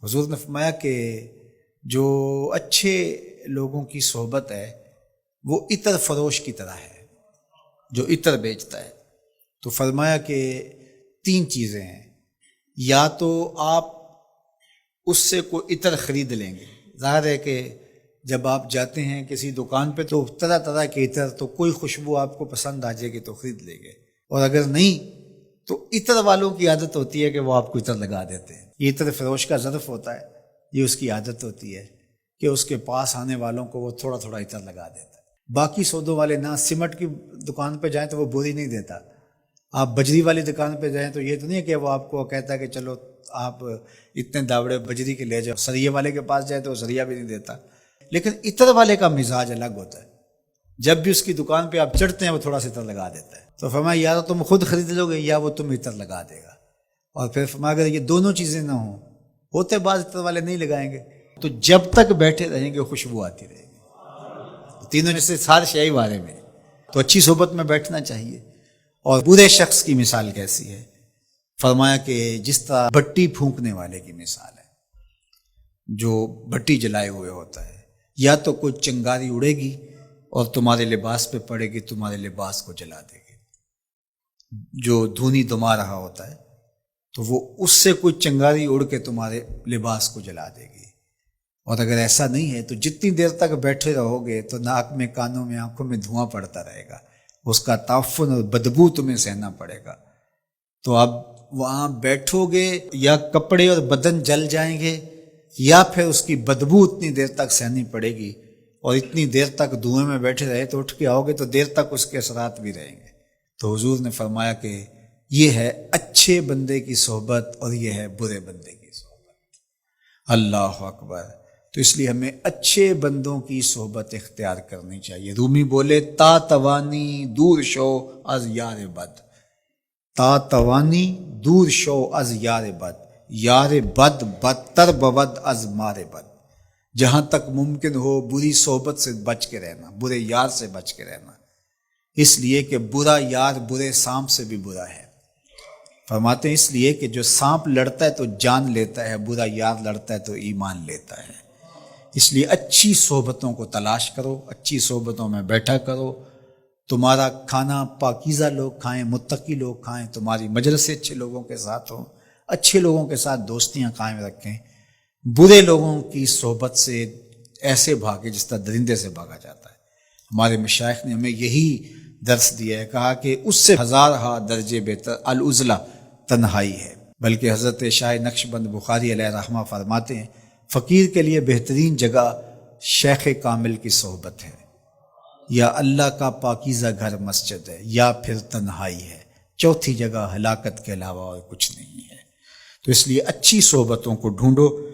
حضور نے فرمایا کہ جو اچھے لوگوں کی صحبت ہے وہ عطر فروش کی طرح ہے جو عطر بیچتا ہے. تو فرمایا کہ 3 چیزیں ہیں. یا تو آپ اس سے کوئی عطر خرید لیں گے. ظاہر ہے کہ جب آپ جاتے ہیں کسی دکان پہ تو طرح طرح کے عطر، تو کوئی خوشبو آپ کو پسند آ جائے گی تو خرید لیں گے، اور اگر نہیں تو عطر والوں کی عادت ہوتی ہے کہ وہ آپ کو عطر لگا دیتے ہیں. یہ عطر فروش کا ظرف ہوتا ہے، یہ اس کی عادت ہوتی ہے کہ اس کے پاس آنے والوں کو وہ تھوڑا تھوڑا عطر لگا دیتا ہے. باقی سودوں والے نہ سیمنٹ کی دکان پہ جائیں تو وہ بوری نہیں دیتا. آپ بجری والی دکان پہ جائیں تو یہ تو نہیں ہے کہ وہ آپ کو کہتا ہے کہ چلو آپ اتنے داوڑے بجری کے لے جاؤ. سریے والے کے پاس جائیں تو وہ سریا بھی نہیں دیتا. لیکن عطر والے کا مزاج الگ ہوتا ہے. جب بھی اس کی دکان پہ آپ چڑھتے ہیں وہ تھوڑا سا عطر لگا دیتا ہے. تو فرمایا یا تو تم خود خرید لو گے یا وہ تم عطر لگا دے گا. اور پھر فرمایا اگر یہ دونوں چیزیں نہ ہوں، ہوتے بعض عطر والے نہیں لگائیں گے، تو جب تک بیٹھے رہیں گے خوشبو آتی رہے گی. تینوں جیسے سارے شیعی بارے میں تو اچھی صحبت میں بیٹھنا چاہیے. اور برے شخص کی مثال کیسی ہے؟ فرمایا کہ جس طرح بھٹی پھونکنے والے کی مثال ہے، جو بھٹی جلائے ہوئے ہوتا ہے. یا تو کوئی چنگاری اڑے گی اور تمہارے لباس پہ پڑے گی، تمہارے لباس کو جلا دے گی. جو دھونی دما رہا ہوتا ہے تو وہ اس سے کوئی چنگاری اڑ کے تمہارے لباس کو جلا دے گی. اور اگر ایسا نہیں ہے تو جتنی دیر تک بیٹھے رہو گے تو ناک میں، کانوں میں، آنکھوں میں دھواں پڑتا رہے گا، اس کا تعفن اور بدبو تمہیں سہنا پڑے گا. تو اب وہاں بیٹھو گے یا کپڑے اور بدن جل جائیں گے، یا پھر اس کی بدبو اتنی دیر تک سہنی پڑے گی. اور اتنی دیر تک دھوئیں میں بیٹھے رہے تو اٹھ کے آؤ گے تو دیر تک اس کے اثرات بھی رہیں گے. تو حضور نے فرمایا کہ یہ ہے اچھے بندے کی صحبت اور یہ ہے برے بندے کی صحبت. اللہ اکبر. تو اس لیے ہمیں اچھے بندوں کی صحبت اختیار کرنی چاہیے. رومی بولے تا توانی دور شو از یار بد. تا توانی دور شو از یار بد، یار بد بدتر بود از مار بد. جہاں تک ممکن ہو بری صحبت سے بچ کے رہنا، برے یار سے بچ کے رہنا، اس لیے کہ برا یار برے سانپ سے بھی برا ہے. فرماتے ہیں اس لیے کہ جو سانپ لڑتا ہے تو جان لیتا ہے، برا یار لڑتا ہے تو ایمان لیتا ہے. اس لیے اچھی صحبتوں کو تلاش کرو، اچھی صحبتوں میں بیٹھا کرو. تمہارا کھانا پاکیزہ لوگ کھائیں، متقی لوگ کھائیں، تمہاری مجلس اچھے لوگوں کے ساتھ ہوں، اچھے لوگوں کے ساتھ دوستیاں قائم رکھیں. برے لوگوں کی صحبت سے ایسے بھاگے جس طرح درندے سے بھاگا جاتا ہے. ہمارے مشائخ نے ہمیں یہی درس دیا ہے، کہا کہ اس سے 1000 درجے بہتر العزلہ تنہائی ہے. بلکہ حضرت شاہ نقشبند بخاری علیہ رحمہ فرماتے ہیں فقیر کے لیے بہترین جگہ شیخ کامل کی صحبت ہے، یا اللہ کا پاکیزہ گھر مسجد ہے، یا پھر تنہائی ہے. چوتھی جگہ ہلاکت کے علاوہ اور کچھ نہیں ہے. تو اس لیے اچھی صحبتوں کو ڈھونڈو.